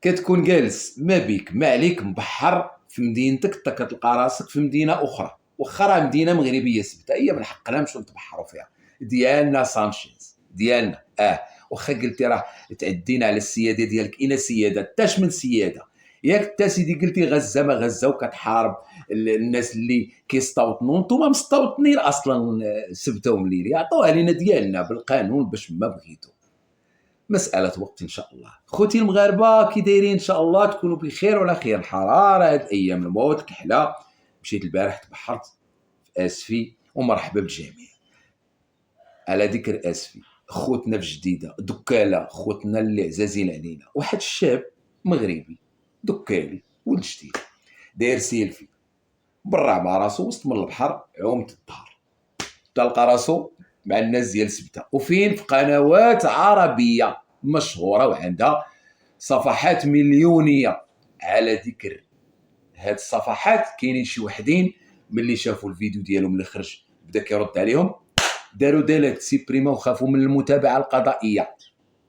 كتكون جالس ما بيك ما عليك مبحر في مدينتك، حتى كتلقى راسك في مدينه اخرى، واخا راه مدينه مغربيه سبته، هي من حقنا نمشيو نتبحروا فيها، ديالنا سانشيز ديالنا. واخا قلتي راه تعدينا على السياده ديالك، اين سياده؟ تاش من سياده؟ ياك انت سيدي قلتي غزه ما غزه وكتحارب الناس اللي كيستوطنوا، نتوما مستوطنين اصلا، سبتهم لينا، يعطوها لينا ديالنا بالقانون باش ما بغيتو. مساله وقت ان شاء الله. خوتي المغاربه كي دايرين؟ ان شاء الله تكونوا بخير وعلى خير. الحراره هاد الايام الموت الكحله. مشيت البارح تبحرت في اسفي، ومرحبا بالجميع. على ذكر اسفي، خوتنا في جديده دكاله، خوتنا اللي عزازين علينا، واحد الشاب مغربي دكالي ولد جديد داير سيلفي برا مع راسو وسط من البحر، عومة الظهر، تلقى راسو مع الناس ديال سبته، وفين؟ في قنوات عربيه مشهوره وعندها صفحات مليونيه. على ذكر هاد الصفحات، كاينين شي وحدين ملي شافوا الفيديو ديالو ملي خرج بدا كيرد عليهم، داروا ديليت سيبريما وخافوا من المتابعه القضائيه،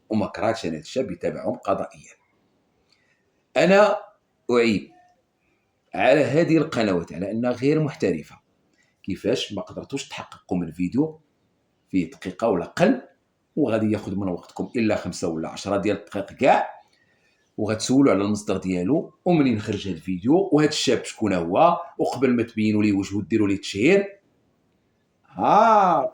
وما كرهتش انا هاد الشاب يتابعهم قضائيا. انا اعيب على هذه القنوات على انها غير محترفه. كيفاش ما قدرتوش تحققوا من الفيديو في دقيقه ولا اقل، وغادي ياخذ من وقتكم الا 5 ولا 10 ديال الدقائق كاع، وغتسولوا على المصدر ديالو، ومنين خرج هذا الفيديو وهذا الشاب شكون هو، وقبل ما تبينوا ليه وجهه ديروا ليه تشهير.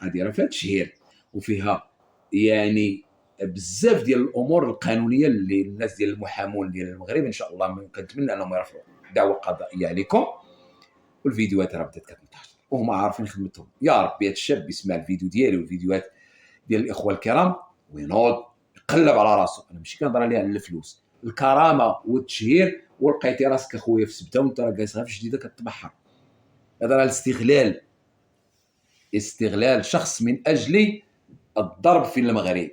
قضيه راه فيها تشهير وفيها يعني بزاف ديال الامور القانونيه اللي الناس ديال المحامون ديال المغرب ان شاء الله كنتمنى انهم يرفعوا دعوه قضائيه عليكم. والفيديوهات راه بدات كتنتشر وهما عارفين خدمتهم. يا ربي هذا الشاب يسمع الفيديو ديالي والفيديوهات ديال الاخوه الكرام وينوض يقلب على راسو. انا ماشي كنهضر عليه على الفلوس، الكرامه والتشهير، ولقيتي راسك اخويا في سبته وانت راه جالس في جديده كتبحر. هذا راه الاستغلال، استغلال شخص من اجل الضرب في المغرب.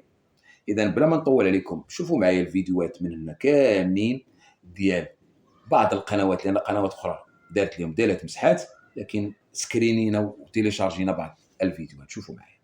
اذا بلا ما نطول عليكم، شوفوا معايا الفيديوهات من هنا كاملين ديال بعض القنوات، لان قنوات اخرى دارت لهم ديالات مسحات، لكن سكرينينا وتيليشارجينا بعض الفيديوهات. شوفوا معايا.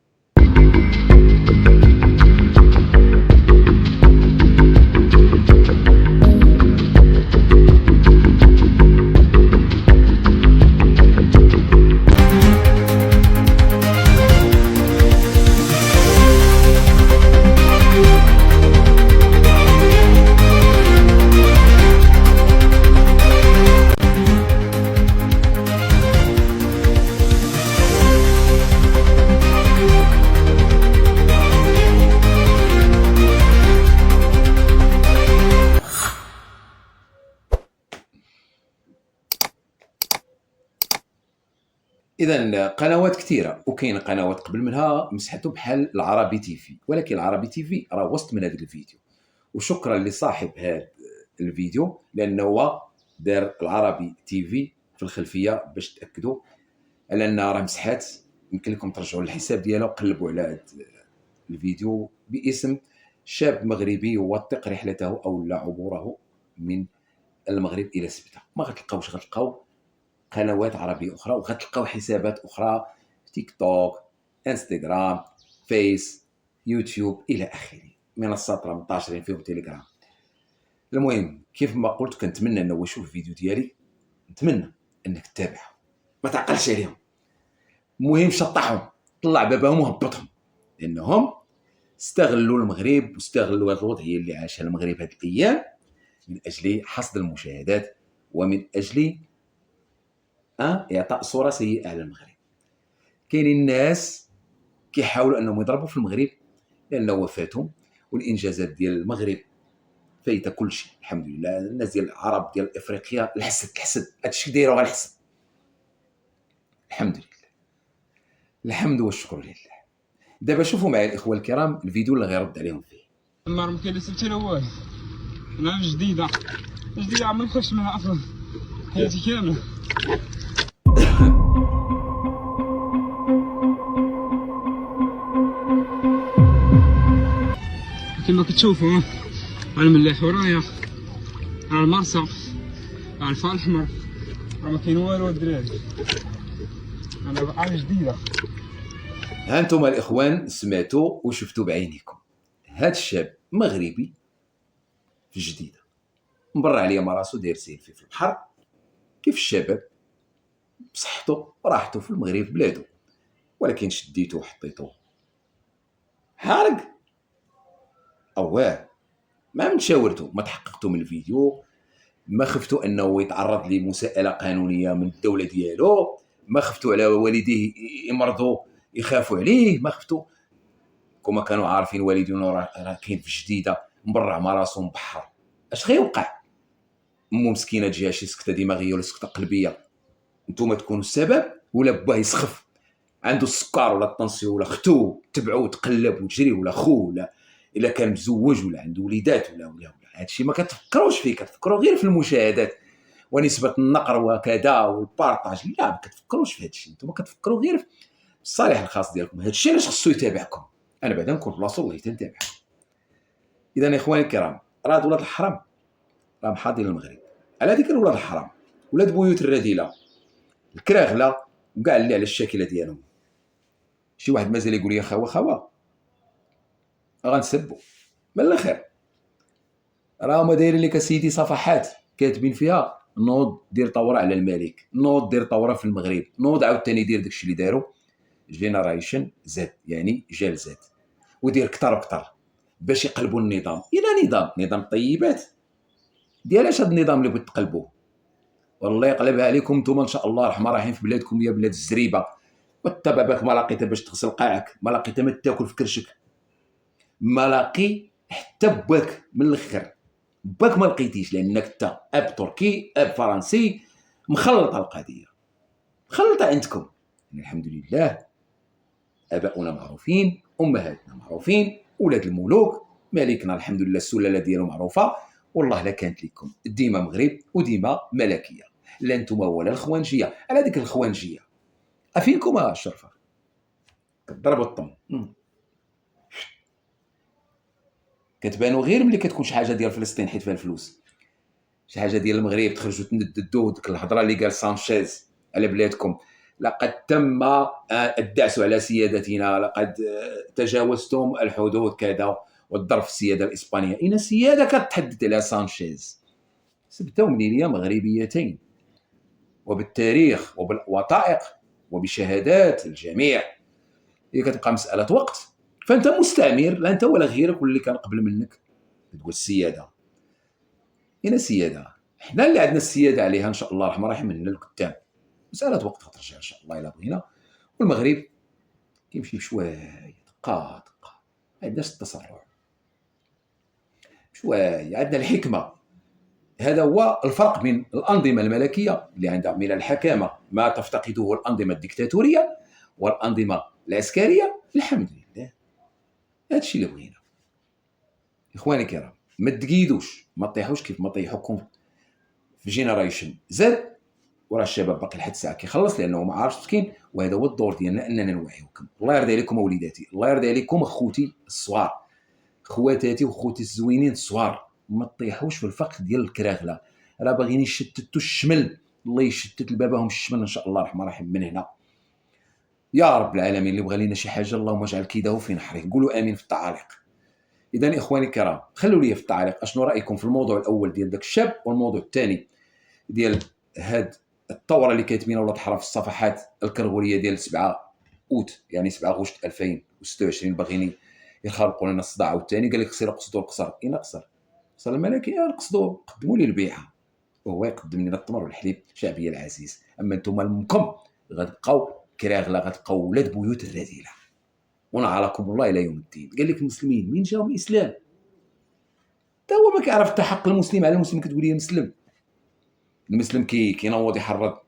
اذا قنوات كثيره، وكاين قنوات قبل منها مسحته بحال العربي تيفي، ولكن العربي تيفي راه وسط من هذا الفيديو. وشكرا لصاحب هذا الفيديو لانه هو دار العربي تيفي في الخلفيه باش تاكدوا على ان راه مسحات. يمكن لكم ترجعوا للحساب ديالو وقلبوا على هذا الفيديو باسم شاب مغربي يوثق رحلته او لا عبوره من المغرب الى سبته. ما غتلقاوش، غتلقاو قنوات عربيه اخرى، وغتلقاو حسابات اخرى في تيك توك، انستغرام، فيس، يوتيوب الى اخره، منصات راه منتشرين فيهم، تيليجرام. المهم كيف ما قلت، كنتمنى انه يشوف الفيديو ديالي، نتمنى انك تتابعه، ما تعقلش عليهم. المهم شطحهم، طلع باباهم وهبطهم، لانهم استغلوا المغرب واستغلوا هذه الوضعيه اللي عاشها المغرب هذه الايام من اجل حصد المشاهدات، ومن اجل اعطاء صوره سيئه على المغرب. كاينين الناس كيحاولوا انهم يضربوا في المغرب لان وفاتهم والانجازات ديال المغرب فايته كل شيء. الحمد لله. الناس ديال العرب ديال افريقيا الحسد هادشي دايروا غير الحسد. الحمد لله، الحمد والشكر لله. دابا شوفوا معايا الاخوه الكرام الفيديو اللي غيرد عليهم فيه. ما ممكن لسه لا والو، انا جديده ما نخافش منها اصلا حياتي كامله. كما كتشوفوا انا مليح ورايا على المرسى على الفار الاحمر، ما كاين والو الدراري، انا عاد جديده. ها انتم الاخوان سمعتوا وشفتوا بعينيكم، هذا الشاب مغربي في جديده مبرع عليا مع راسو داير سيلفي في البحر كيف الشباب بصحتو وراحتو في المغرب بلادو، ولكن شديتو وحطيتو حارق. اواه، ما متشاورتو، ما تحققتو من الفيديو، ما خفتو انه يتعرض لمساءله قانونيه من الدوله ديالو، ما خفتو على والديه يمرضوا يخافوا عليه، ما خفتو. كما كانوا عارفين والدينا راه كاين في جديده مبرع مع راسو مبحر، اش غيوقع؟ امو مسكينه تجيها شي سكته دماغيه ولا سكته قلبيه، نتوما تكونوا السبب، ولا باه يسخف عنده السكر ولا الطنسيون، ولا ختو تبعو وتقلب وتجري، ولا خو، ولا الا كان مزوج ولا عنده وليدات ولا هادشي ما كتفكروش فيه، كتفكروا غير في المشاهدات ونسبه النقر وكذا والبارطاج. لا، ما كتفكروش في هادشي، نتوما كتفكروا غير في الصالح الخاص ديالكم. هادشي علاش خصو يتابعكم. انا بعدا نكون بلاصتو والله تنتابعكم. اذا يا اخواني الكرام، راه هاد ولاد الحرام راه محاضين المغرب على ذكر ولاد الحرام، ولاد بيوت الرذيله الكراغله وكاع اللي على الشاكله ديالهم. شي واحد مازال يقول لي خوا غنسبو من الاخر. راهما دايرين لك اسيدي صفحات كاتبين فيها نوض دير ثوره على الملك، نوض دير ثوره في المغرب، نوض عاوتاني دير داكشي اللي داروا جينيريشن زد، يعني جيل زد، ودير كتر بكتر باش يقلبوا النظام الى نظام الطيبات. ديال اش هاد النظام اللي بغيت تقلبوه؟ والله يقلبها عليكم نتوما ان شاء الله الرحمن الرحيم في بلادكم يا بلاد الزريبه. والطبابك ما لقيتها باش تغسل قاعك، ما لقيتها ما تاكل في كرشك، ما لاقي حتى باك من الاخر، باك ما لقيتيش، لانك انت اب تركي اب فرنسي، مخلطه القضيه، مخلطه عندكم. يعني الحمد لله اباؤنا معروفين، امهاتنا معروفين، اولاد الملوك، ملكنا الحمد لله السلاله ديالو معروفه، والله لا كانت لكم ديما مغرب وديما ملكيه، لا انتم ولا الخوانجيه. على ديك الخوانجيه افينكم الشرفه كضربوا الطم، كتبانوا غير ملي كتكون شي حاجه ديال فلسطين حيت فيها الفلوس، شي حاجه ديال المغرب تخرجوا تنددوا ديك الهضره اللي قال سانشيز على بلادكم. لقد تم الدعس على سيادتنا، لقد تجاوزتم الحدود كذا، والضرب في السياده الاسبانيه. اين السياده كتحدث على سانشيز؟ سبتوا منين مغربيتين، وبالتاريخ وبالوثائق وبشهادات الجميع. هي كتبقى مساله وقت. فانت مستعمر، لا انت ولا غيرك واللي كان قبل منك تقول السياده. هنا السياده، حنا اللي عندنا السياده عليها ان شاء الله الرحمن الرحيم من هنا لقدام، مساله وقت غترجع ان شاء الله الا بغينا. والمغرب كيمشي بشويه، دقه دقه، ما عندناش التسرع، شويه عندنا الحكمه. هذا هو الفرق بين الانظمه الملكيه اللي عندها من الحكامه ما تفتقده الانظمه الدكتاتوريه والانظمه العسكريه. الحمد لله هذا الشيء اللي بغينا. اخواني الكرام، ما تقيدوش، ما تطيحوش كيف ما طيحوكم في جينيريشن زد. وراه الشباب باقي لحد الساعه كيخلص لانه ما عارفش كاين، وهذا هو الدور ديالنا اننا نوعيوكم. الله يرضي عليكم اوليداتي، الله يرضي عليكم اخوتي الصغار، خواتاتي وخوتي الزوينين الصغار، ما تطيحوش في الفخ ديال الكراغله. راه باغيين يشتتوا الشمل، الله يشتت لبابهم الشمل ان شاء الله الرحمن الرحيم من هنا يا رب العالمين. اللي بغى لنا شي حاجه اللهم اجعل كيده في نحره. قولوا امين في التعاليق. اذا اخواني الكرام، خلوا لي في التعاليق اشنو رايكم في الموضوع الاول ديال داك الشاب، والموضوع الثاني ديال هاد الثوره اللي كاتبين ولاد الحرام في الصفحات الكرغوريه ديال 7 اوت، يعني 7 غشت 2026. باغيين يخلقوا لنا الصداع عاوتاني. قال لك خصنا نقصدوا القصر. اين قصر؟ قصر الملكي نقصدوا، قدموا لي البيعه وهو يقدم لنا التمر والحليب شعبي العزيز. اما انتم المكم غتبقاو كراغله، غتبقاو ولاد بيوت الرذيله، ونعركم الله الى يوم الدين. قال لك المسلمين من جاهم الاسلام؟ تا هو ما كيعرف حتى حق المسلم على المسلم. كتقول لي مسلم، المسلم كينوض يحرض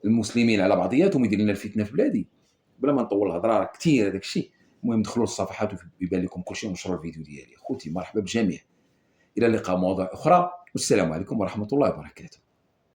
المسلمين على بعضياتهم ويدير لنا الفتنه في بلادي. بلا ما نطول الهضره راه كثير هذاك الشيء. المهم دخلوا للصفحات ويبان لكم كل شيء، ونشروا الفيديو ديالي. اخوتي مرحبا بالجميع، الى اللقاء مواضيع اخرى، والسلام عليكم ورحمه الله وبركاته.